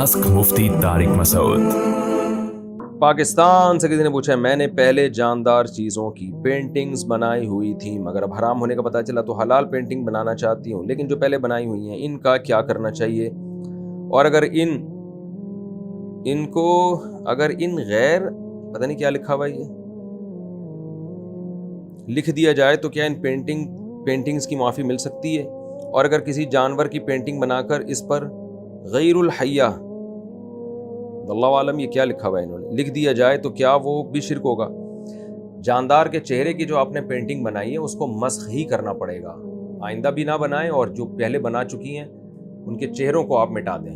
Ask मुफ्ती तारिक मसूद। पाकिस्तान से किसी ने पूछा, मैंने पहले जानदार चीज़ों की पेंटिंग्स बनाई हुई थी, मगर अब हराम होने का पता चला तो हलाल पेंटिंग बनाना चाहती हूँ, लेकिन जो पहले बनाई हुई हैं इनका क्या करना चाहिए, और अगर इन गैर पता नहीं क्या लिखा हुआ ये लिख दिया जाए तो क्या इन पेंटिंग्स की माफ़ी मिल सकती है, और अगर किसी जानवर की पेंटिंग बनाकर इस पर गैरुल हय्या अल्लाह आलम ये क्या लिखा हुआ है इन्होंने लिख दिया जाए तो क्या वो भी शिरक होगा। जानदार के चेहरे की जो आपने पेंटिंग बनाई है उसको मस्ख ही करना पड़ेगा, आइंदा भी ना बनाएं, और जो पहले बना चुकी हैं उनके चेहरों को आप मिटा दें,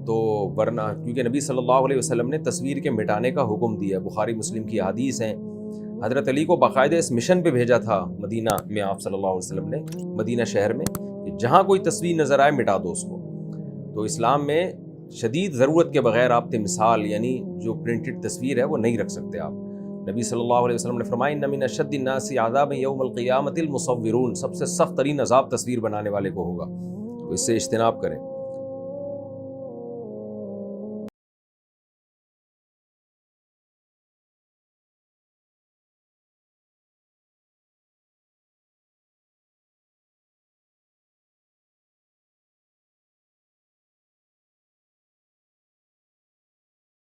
तो वरना क्योंकि नबी सल्लल्लाहु अलैहि वसल्लम ने तस्वीर के मिटाने का हुक्म दिया, बुखारी मुस्लिम की हदीस हैं। हज़रत अली को बाकायदा इस मिशन पे भेजा था मदीना में आप सल्लल्लाहु अलैहि वसल्लम ने, मदीना शहर में, कि जहाँ कोई तस्वीर नज़र आए मिटा दो उसको। तो इस्लाम में शदीद ज़रूरत के बगैर आप तिमसाल यानी जो प्रिंटेड तस्वीर है वो नहीं रख सकते आप। नबी सल्लल्लाहु अलैहि वसल्लम ने फरमाया, इन्न मिन अशद्दिन नासी अज़ाबन यौमल क़ियामतिल मुसव्विरून, सबसे सख्त तरीन अज़ाब तस्वीर बनाने वाले को होगा, तो इससे इज्तिनाब करें।